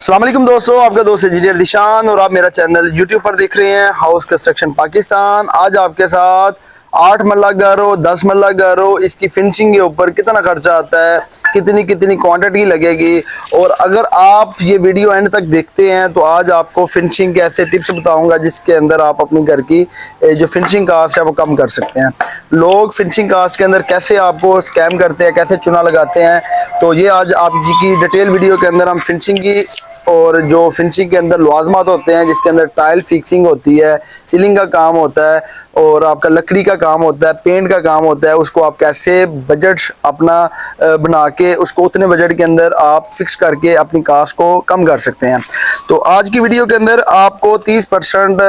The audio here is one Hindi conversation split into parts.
अस्सलाम वालेकुम दोस्तों, आपका दोस्त इंजीनियर दिशान और आप मेरा चैनल यूट्यूब पर देख रहे हैं हाउस कंस्ट्रक्शन पाकिस्तान। आज आपके साथ 8 मरला घर हो 10 मरला घर हो, इसकी फिनिशिंग के ऊपर कितना खर्चा आता है, कितनी क्वांटिटी लगेगी, और अगर आप ये वीडियो एंड तक देखते हैं तो आज आपको फिनिशिंग के ऐसे टिप्स बताऊंगा जिसके अंदर आप अपनी घर की जो फिनिशिंग कास्ट है वो कम कर सकते हैं। लोग फिनिशिंग कास्ट के अंदर कैसे आपको स्कैम करते हैं, कैसे चुना लगाते हैं, तो ये आज आप जी की डिटेल वीडियो के अंदर हम फिनिशिंग की और जो फिनिशिंग के अंदर लवाजमात होते हैं जिसके अंदर टाइल फिक्सिंग होती है, सीलिंग का काम होता है और आपका लकड़ी का काम होता है, पेंट का काम होता है, उसको आप कैसे बजट अपना बना के उसको उतने बजट के अंदर आप फिक्स करके अपनी कास्ट को कम कर सकते हैं। तो आज की वीडियो के अंदर आपको 30%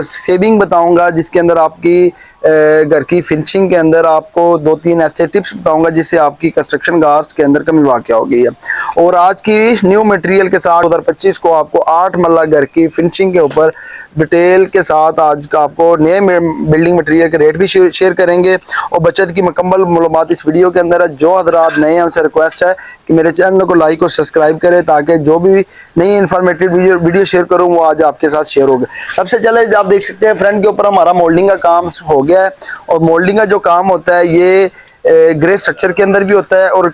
सेविंग बताऊंगा जिसके अंदर आपकी घर की फिनिशिंग के अंदर आपको 2-3 ऐसे टिप्स बताऊंगा जिससे आपकी कंस्ट्रक्शन कास्ट के अंदर कमी वाक़या हो गई है। और आज की न्यू मटेरियल के साथ 2025 को आपको 8 मरला घर की फिनिशिंग के ऊपर डिटेल के साथ आज का आपको नए बिल्डिंग मटेरियल के रेट भी शेयर करेंगे और बचत की मुकम्मल मालूमात इस वीडियो के अंदर है। जो हजरात नए हैं उनसे रिक्वेस्ट है कि मेरे चैनल को लाइक और सब्सक्राइब करें ताकि जो भी नई इन्फॉर्मेटिव वीडियो शेयर करूँ वो आज आपके साथ शेयर होगा। सबसे पहले आप देख सकते हैं फ्रंट के ऊपर हमारा मोल्डिंग का काम हो गया है और मोल्डिंग का जो काम होता है ये ग्रे स्ट्रक्चर के अंदर भी होता है और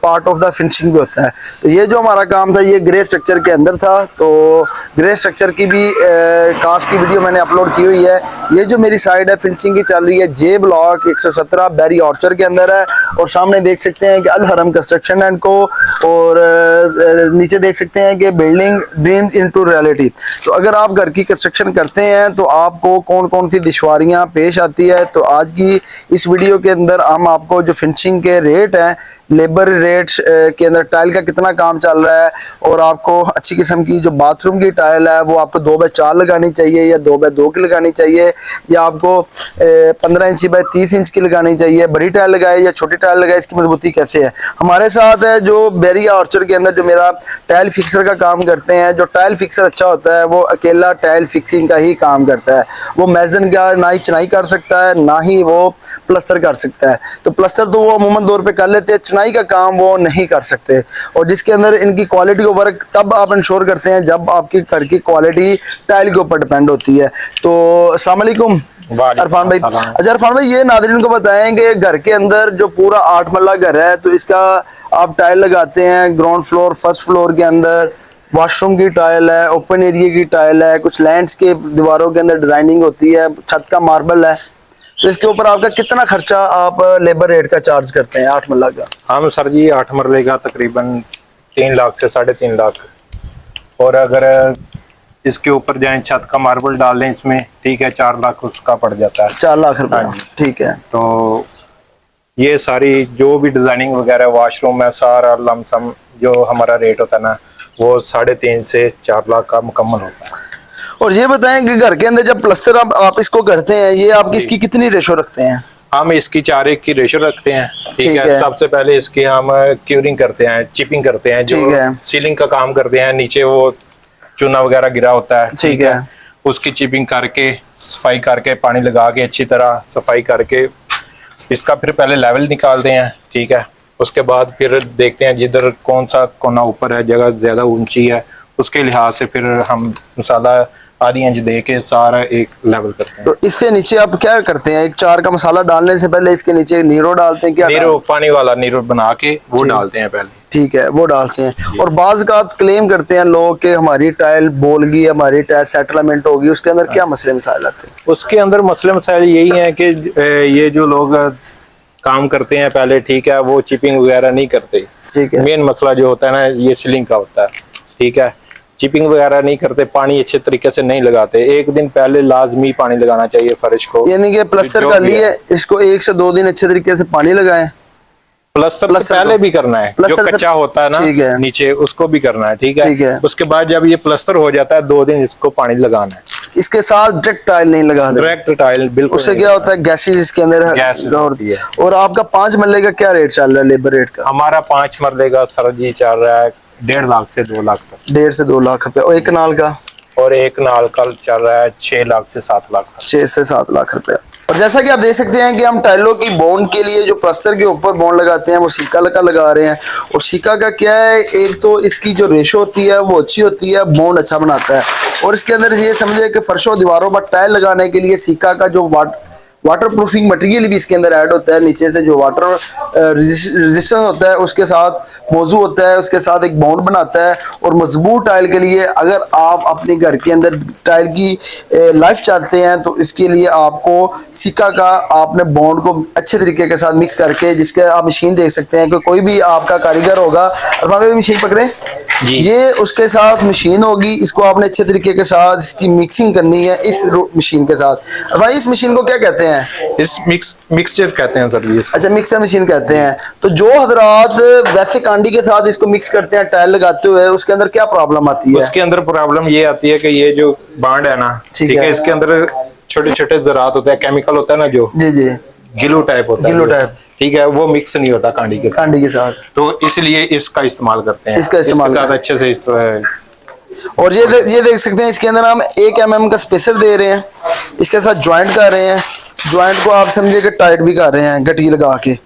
पार्ट ऑफ द फिनिशिंग भी होता है। तो ये जो हमारा काम था ये ग्रे स्ट्रक्चर के अंदर था, तो ग्रे स्ट्रक्चर की भी कास्ट की वीडियो मैंने अपलोड की हुई है। ये जो मेरी साइड है फिनिशिंग की चल रही है जे ब्लॉक 117 बैरी ऑर्चर के अंदर है और सामने देख सकते हैं कि अल हरम कंस्ट्रक्शन एंड को, और नीचे देख सकते हैं कि बिल्डिंग ड्रीम्स इनटू रियलिटी। तो अगर आप घर की कंस्ट्रक्शन करते हैं तो आपको कौन कौन सी दुश्वारियां पेश आती है, तो आज की इस वीडियो के अंदर हम आपको जो फिनिशिंग के रेट हैं, लेबर रेट्स के अंदर टाइल का कितना काम चल रहा है, और आपको अच्छी किस्म की जो बाथरूम की टाइल है वो आपको 2x4 लगानी चाहिए या 2x2 की लगानी चाहिए, या आपको 15 इंच बाय 30 इंच की लगानी चाहिए, बड़ी टाइल लगाए या छोटी टाइल लगाए, इसकी मजबूती कैसे है। हमारे साथ है जो बैरी ऑर्चर के अंदर जो मेरा टाइल फिक्सर का काम करते हैं। जो टाइल फिक्सर अच्छा होता है वो अकेला टाइल फिक्सिंग का ही काम करता है, वो मेजन का ना ही चिनाई कर सकता है ना ही वो प्लस्तर कर सकता है। तो प्लस्तर तो वो अमूमन तौर पे कर लेते हैं, चिनाई का काम वो नहीं कर सकते, और जिसके अंदर इनकी क्वालिटी को वर्क तब आप इंश्योर करते हैं जब आपकी घर की क्वालिटी टाइल के ऊपर डिपेंड होती है। तो अस्सलाम वालेकुम अरफान भाई। अच्छा अरफान भाई, ये नाज़रीन को बताएं कि घर के अंदर जो पूरा 8 मरला घर है तो इसका आप टाइल लगाते हैं ग्राउंड फ्लोर फर्स्ट फ्लोर के अंदर, वॉशरूम की टाइल है, ओपन एरिया की टाइल है, कुछ लैंडस्केप दीवारों के अंदर डिजाइनिंग होती है, छत का मार्बल है, तो इसके ऊपर आपका कितना खर्चा आप लेबर रेट का चार्ज करते हैं 8 मरला का? हम सर जी 8 मरले का तकरीबन 3 लाख से 3.5 लाख, और अगर इसके ऊपर जाए छत का मार्बल डाल लें इसमें, ठीक है, 4 लाख उसका पड़ जाता है। 4 लाख रुपए, ठीक है। तो ये सारी जो भी डिजाइनिंग वगैरह वॉशरूम है सारा लमसम जो हमारा रेट होता है ना वो 3.5 से 4 लाख का मुकम्मल होता है। और ये बताएं कि घर के अंदर जब प्लस्तर आप इसको करते हैं, ये आप इसकी कितनी रेशो रखते हैं? हम इसकी 4:1 की रेशो रखते हैं, ठीक है। सबसे पहले इसकी हम क्यूरिंग करते हैं, चिपिंग करते हैं, जो सीलिंग का काम करते हैं, नीचे वो चूना वगैरह गिरा होता है, ठीक है, उसकी चिपिंग करके सफाई करके पानी लगा के अच्छी तरह सफाई करके इसका फिर पहले लेवल निकालते हैं, ठीक है। उसके बाद फिर देखते हैं जिधर कौन सा कोना ऊपर है, जगह ज्यादा ऊंची है, उसके लिहाज से फिर हम मसाला आधी इंच दे के सारा एक लेवल करते हैं। तो इससे नीचे आप क्या करते हैं? एक 4 का मसाला डालने से पहले इसके नीचे नीरो डालते हैं क्या? नीरो, पानी वाला नीरो बना के वो डालते हैं पहले, ठीक है, वो डालते हैं। और बाज़ का क्लेम करते हैं लोग कि हमारी टाइल बोल गई, हमारी टाइल सेटलमेंट होगी, उसके अंदर क्या मसले मसाइल आते हैं? उसके अंदर मसले मसाइल यही हैं कि ये जो लोग काम करते हैं पहले, ठीक है, वो चिपिंग वगैरह नहीं करते, ठीक है। मेन मसला जो होता है ना ये सीलिंग का होता है, ठीक है। चिपिंग वगैरह नहीं करते, पानी अच्छे तरीके से नहीं लगाते। एक दिन पहले लाजमी पानी लगाना चाहिए फर्श को, यानी कि प्लस्तर कर लिए इसको 1 से 2 दिन अच्छे तरीके से पानी लगाएं। प्लस्तर पहले भी करना है, जो कच्चा होता है ना नीचे उसको भी करना है, ठीक है। उसके बाद जब ये प्लस्तर हो जाता है 2 दिन इसको पानी लगाना है। इसके साथ डायरेक्ट टाइल नहीं लगा दे, डायरेक्ट टाइल बिल्कुल। उससे क्या होता है गैसेस इसके अंदर गैस होती है। और आपका 5 मरले का क्या रेट चल रहा है लेबर रेट का? हमारा 5 मरले का सर जी चल रहा है 1.5 लाख से 2 लाख तक। 1.5 से 2 लाख रुपए। और 1 कनाल का? और एक नाल का चल रहा है 6 लाख से 7 लाख तक। 6 से 7 लाख रुपया। और जैसा कि आप देख सकते हैं कि हम टाइलों की बॉन्ड के लिए जो प्लास्टर के ऊपर बॉन्ड लगाते हैं वो सीका लगा रहे हैं। और सीका का क्या है, एक तो इसकी जो रेशो होती है वो अच्छी होती है, बॉन्ड अच्छा बनाता है। और इसके अंदर ये समझे कि फर्शों दीवारों पर टाइल लगाने के लिए सीका का जो वाटर प्रूफिंग मटेरियल भी इसके अंदर ऐड होता है। नीचे से जो वाटर रेजिस्टेंस होता है उसके साथ मौजू होता है, उसके साथ एक बॉन्ड बनाता है। और मजबूत टाइल के लिए अगर आप अपने घर के अंदर टाइल की लाइफ चाहते हैं तो इसके लिए आपको सिक्का का आपने बॉन्ड को अच्छे तरीके के साथ मिक्स करके, जिसके आप मशीन देख सकते हैं कि कोई भी आपका कारीगर होगा, भी मशीन पकड़े जी। ये उसके साथ मशीन होगी, इसको आपने अच्छे तरीके के साथ इसकी मिक्सिंग करनी है इस मशीन के साथ। भाई इस मशीन को क्या कहते हैं? इस मिक्सचर कहते हैं सर। अच्छा, मिक्सर मशीन कहते हैं। तो जो हजरात वैसे कांडी के साथ इसको मिक्स करते हैं टाइल लगाते हुए, उसके अंदर क्या प्रॉब्लम आती है? उसके अंदर प्रॉब्लम ये आती है कि ये जो बांड है ना, ठीक है, इसके अंदर छोटे छोटे ज़रात होते हैं, केमिकल होता है ना जो जी गिलो टाइप होता है, गिलो टाइप, ठीक है, वो मिक्स नहीं होता कांडी के साथ। तो इसलिए इसका इस्तेमाल करते हैं, इसका इस्तेमाल साथ अच्छे से इस और ये देख सकते हैं इसके अंदर हम 1 mm का स्पेसर दे रहे हैं, इसके साथ ज्वाइंट कर रहे हैं। ज्वाइंट को आप समझे कि टाइट भी कर रहे हैं गट्टी लगा के।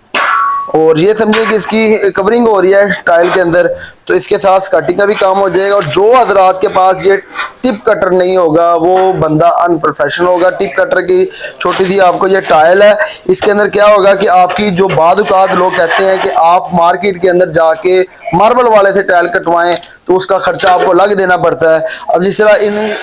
और ये समझे कि इसकी कवरिंग हो रही है टाइल के अंदर, तो इसके साथ स्कर्टिंग का भी काम हो जाएगा। और जो हजरात के पास ये टिप कटर नहीं होगा वो बंदा अनप्रोफेशनल होगा। टिप कटर की छोटी सी आपको ये टाइल है, इसके अंदर क्या होगा कि आपकी जो बादुकात लोग कहते हैं कि आप मार्केट के अंदर जाके मार्बल वाले से टाइल कटवाएं तो उसका खर्चा आपको अलग देना पड़ता है। अब जिस तरह इन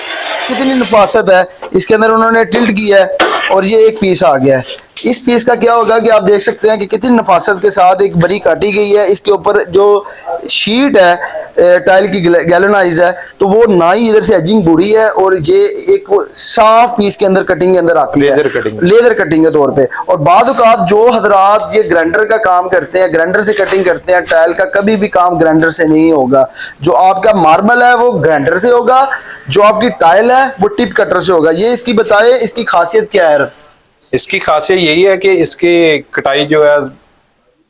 कितनी नफासत है, इसके अंदर उन्होंने टिल्ट किया है और ये एक पीस आ गया है। इस पीस का क्या होगा कि आप देख सकते हैं कि कितनी नफासत के साथ एक बड़ी काटी गई है। इसके ऊपर जो शीट है टाइल की गैलोनाइज है, तो वो ना ही इधर से एजिंग बुरी है और ये एक साफ पीस के अंदर कटिंग के अंदर आती है, लेजर कटिंग के तौर पे। और बाद औक़ात जो हजरात ये ग्राइंडर का काम करते हैं, ग्राइंडर से कटिंग करते हैं टाइल का, कभी भी काम ग्राइंडर से नहीं होगा। जो आपका मार्बल है वो ग्राइंडर से होगा, जो आपकी टाइल है वो टिप कटर से होगा। ये इसकी बताए इसकी खासियत क्या है? इसकी खासियत यही है कि इसकी कटाई जो है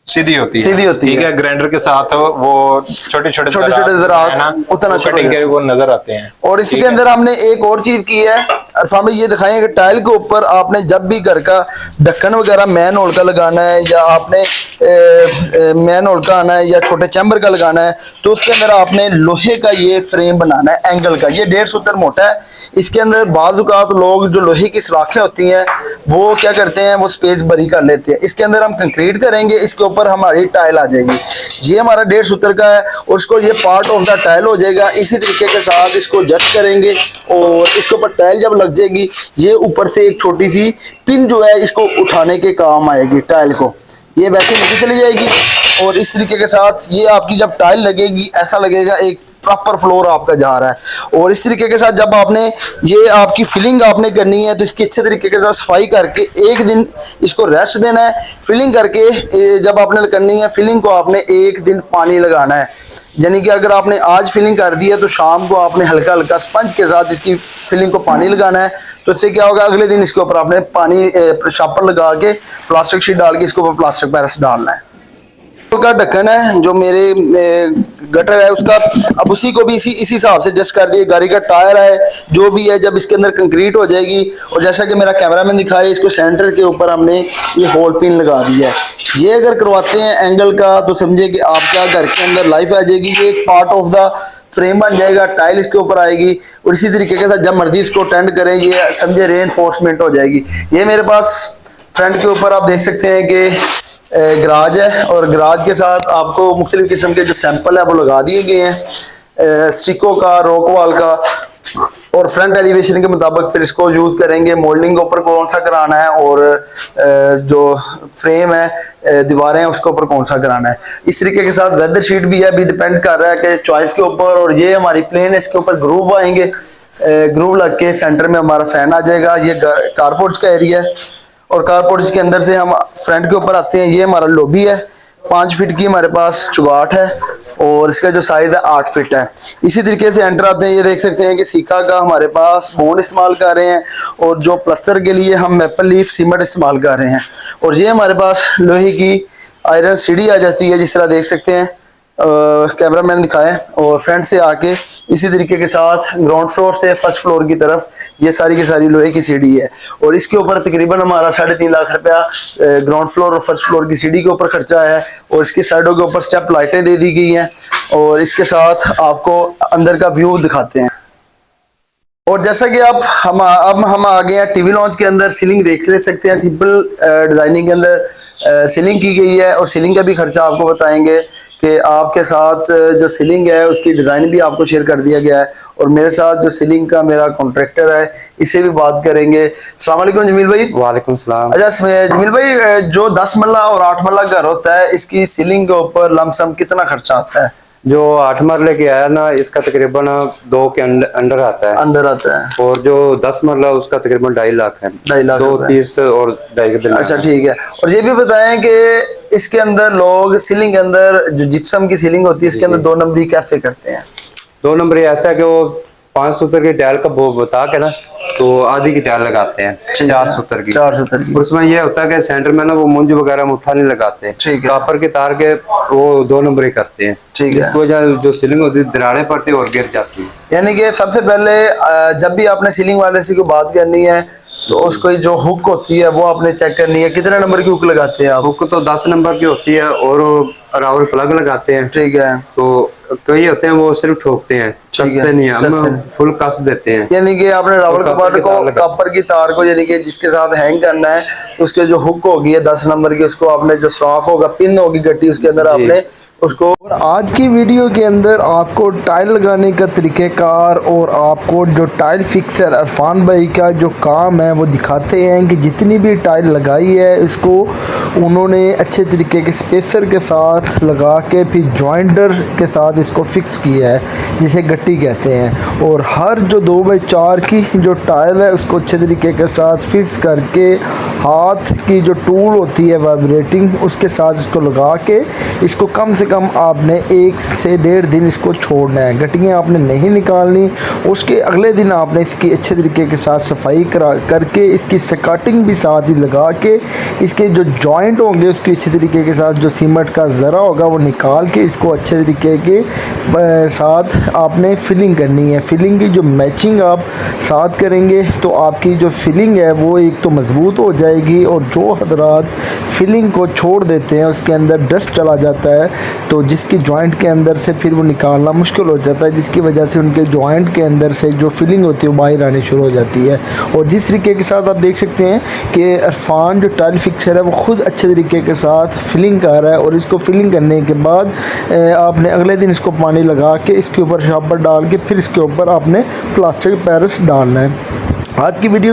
सीधी होती है, ठीक है। ग्राइंडर के साथ वो छोटे छोटे ज़रात उतना कटिंग वो नजर आते हैं। और इसी के अंदर हमने एक और चीज की है, अरफान भाई ये दिखाएं कि टाइल के ऊपर आपने जब भी घर का ढक्कन वगैरह मैन होल का लगाना है या आपने मैन होल का आना है या छोटे चैम्बर का लगाना है, तो उसके अंदर आपने लोहे का ये फ्रेम बनाना है एंगल का। ये 1.5 सूत्र मोटा है। इसके अंदर बाज़ औक़ात लोग जो लोहे की सलाखें होती हैं वो क्या करते हैं, वो स्पेस बरी कर लेते हैं। इसके अंदर हम कंक्रीट करेंगे, इसके ऊपर हमारी टाइल आ जाएगी। ये हमारा 1.5 सूत्र का है और उसको ये पार्ट ऑफ द टाइल हो जाएगा। इसी तरीके के साथ इसको जस्ट करेंगे और इसके ऊपर टाइल जब लग जाएगी, ये ऊपर से एक छोटी सी पिन जो है इसको उठाने के काम आएगी टाइल को। ये वैसे नीचे चली जाएगी और इस तरीके के साथ ये आपकी जब टाइल लगेगी ऐसा लगेगा एक प्रॉपर फ्लोर आपका जा रहा है। और इस तरीके के साथ जब आपने ये आपकी फिलिंग आपने करनी है तो इसकी अच्छे तरीके के साथ सफाई करके एक दिन इसको रेस्ट देना है। फिलिंग करके जब आपने करनी है, फिलिंग को आपने एक दिन पानी लगाना है। यानी कि अगर आपने आज फिलिंग कर दी है तो शाम को आपने हल्का हल्का स्पंज के साथ इसकी फिलिंग को पानी लगाना है। तो इससे क्या होगा, अगले दिन इसके ऊपर आपने पानी शापर लगा के प्लास्टिक शीट डाल के इसके ऊपर प्लास्टिक पैरस डालना है। का ढक्कन है जो मेरे गटर है उसका, अब उसी को भी इसी हिसाब से एडजस्ट कर दिए। गाड़ी का टायर है जो भी है, जब इसके अंदर कंक्रीट हो जाएगी और जैसा कि मेरा कैमरामैन दिखाया इसको सेंटर के ऊपर हमने ये होल पिन लगा दिया है। ये अगर करवाते हैं एंगल का तो समझे कि आपका घर के अंदर लाइफ आ जाएगी। ये एक पार्ट ऑफ द फ्रेम बन जाएगा, टाइल इसके ऊपर आएगी और इसी तरीके के साथ जब मर्जी इसको टेंड करें ये समझे रेनफोर्समेंट हो जाएगी। ये मेरे पास फ्रंट के ऊपर आप देख सकते हैं कि गराज है और गराज के साथ आपको मुख्तलिफ किस्म के जो सैंपल है वो लगा दिए गए हैं, स्टिको का, रॉक वॉल का। और फ्रंट एलिवेशन के मुताबिक फिर इसको यूज़ करेंगे। मोल्डिंग के ऊपर कौन सा कराना है और जो फ्रेम है दीवारें हैं उसके ऊपर कौन सा कराना है। इस तरीके के साथ वेदर शीट भी है, भी डिपेंड कर रहा है कि चॉइस के ऊपर। और ये हमारी प्लेन है, इसके ऊपर ग्रूव आएंगे, ग्रूव लग के सेंटर में हमारा फैन आ जाएगा। ये कारपोर्ट्स का एरिया है और कारपोर्ट्स के अंदर से हम फ्रंट के ऊपर आते हैं। ये हमारा लॉबी है, 5 फीट की हमारे पास चुगाट है और इसका जो साइज है 8 फीट है। इसी तरीके से एंटर आते हैं। ये देख सकते हैं कि सीका का हमारे पास बोन इस्तेमाल कर रहे हैं और जो प्लस्तर के लिए हम मैपल लीफ सीमेंट इस्तेमाल कर रहे हैं। और ये हमारे पास लोहे की आयरन सीढ़ी आ जाती है, जिस तरह देख सकते हैं कैमरामैन दिखाएं, और फ्रंट से आके इसी तरीके के साथ ग्राउंड फ्लोर से फर्स्ट फ्लोर की तरफ ये सारी की सारी लोहे की सीढ़ी है, और इसके ऊपर तकरीबन हमारा 3.5 लाख रुपया ग्राउंड फ्लोर और फर्स्ट फ्लोर की सीढ़ी के ऊपर खर्चा है, और इसकी साइडों के ऊपर स्टेप लाइटें दे दी गई हैं, और इसके साथ आपको अंदर का व्यू दिखाते हैं। और जैसा कि अब हम आ गए हैं टीवी लॉन्च के अंदर। सीलिंग देख ले सकते हैं, सिंपल डिजाइनिंग के अंदर सीलिंग की गई है, और सीलिंग का भी खर्चा आपको बताएंगे कि आपके साथ जो सीलिंग है उसकी डिजाइन भी आपको शेयर कर दिया गया है, और मेरे साथ जो सीलिंग का मेरा कॉन्ट्रैक्टर है इससे भी बात करेंगे। अस्सलाम वालेकुम जमील भाई। वालेकुम सलाम। अच्छा जमील भाई, जो 10 मरला और 8 मरला घर होता है इसकी सीलिंग के ऊपर लमसम कितना खर्चा आता है? जो 8 मरले के आया ना, इसका तकरीबन 2 के अंदर आता है। अंदर आता है। और जो 10 मरला उसका तकरीबन 2.5 लाख है। 2.5 लाख 2.30 और 2.5 के दरमियान। अच्छा ठीक है। और ये भी बताएं कि इसके अंदर लोग सीलिंग के अंदर जो जिप्सम की सीलिंग होती है इसके अंदर 2 नंबरी कैसे करते हैं? 2 नंबर ऐसा है कि वो 5 सूत्र की टाइल का बता के ना, तो आधी की टाइल लगाते हैं 4 सूत्र की। 4 सूत्र की। उसमें यह होता है कि सेंटर में ना वो मुंज वगैरह मुठा नहीं लगाते, कापर के तार के वो 2 नंबर ही करते हैं। ठीक है। इसकी वजह जो सीलिंग होती है दरारें पड़ती है और गिर जाती है। यानी कि सबसे पहले जब भी आपने सीलिंग वाले से कोई बात करनी है तो उसको जो हुक होती है वो आपने चेक करनी है। कितने नंबर की हुक लगाते हैं आप? हुक तो 10 नंबर की होती है, और राउल प्लग लगाते हैं। ठीक है। तो कई होते हैं वो सिर्फ ठोकते हैं, कसते नहीं है, हम फुल कस देते हैं। यानी कि आपने रावल कपाट को कॉपर की तार को यानी कि जिसके साथ हैंग करना है तो उसके जो हुक होगी 10 नंबर की, उसको आपने जो स्टॉक होगा पिन होगी गट्टी उसके अंदर आपने उसको। और आज की वीडियो के अंदर आपको टाइल लगाने का तरीक़ेकार और आपको जो टाइल फिक्सर इरफान भाई का जो काम है वो दिखाते हैं कि जितनी भी टाइल लगाई है इसको उन्होंने अच्छे तरीके के स्पेसर के साथ लगा के फिर जॉइंटर के साथ इसको फिक्स किया है, जिसे गट्टी कहते हैं। और हर जो 2x4 की जो टाइल है उसको अच्छे तरीके के साथ फिक्स करके हाथ की जो टूल होती है वाइब्रेटिंग उसके साथ इसको लगा के इसको कम से कम आपने 1 से 1.5 दिन इसको छोड़ना है। गट्टियाँ आपने नहीं निकालनी, उसके अगले दिन आपने इसकी अच्छे तरीके के साथ सफाई करके इसकी स्कर्टिंग भी साथ ही लगा के इसके जो जॉइंट होंगे उसके अच्छे तरीके के साथ जो सीमेंट का ज़रा होगा वो निकाल के इसको अच्छे तरीके के साथ आपने फिलिंग करनी है। फिलिंग की जो मैचिंग आप साथ करेंगे तो आपकी जो फिलिंग है वो एक तो मज़बूत हो जाएगी, और जो हजरात फिलिंग को छोड़ देते हैं उसके अंदर डस्ट चला जाता है तो जिसकी जॉइंट के अंदर से फिर वो निकालना मुश्किल हो जाता है, जिसकी वजह से उनके जॉइंट के अंदर से जो फिलिंग होती है वो बाहर आनी शुरू हो जाती है। और जिस तरीके के साथ आप देख सकते हैं कि इरफान जो टाइल फिक्सर है वो ख़ुद अच्छे तरीके के साथ फिलिंग कर रहा है, और इसको फिलिंग करने के बाद आपने अगले दिन इसको पानी लगा के इसके ऊपर शापर डाल के फिर इसके ऊपर आपने प्लास्टिक पैरिस डालना है। आज की वीडियो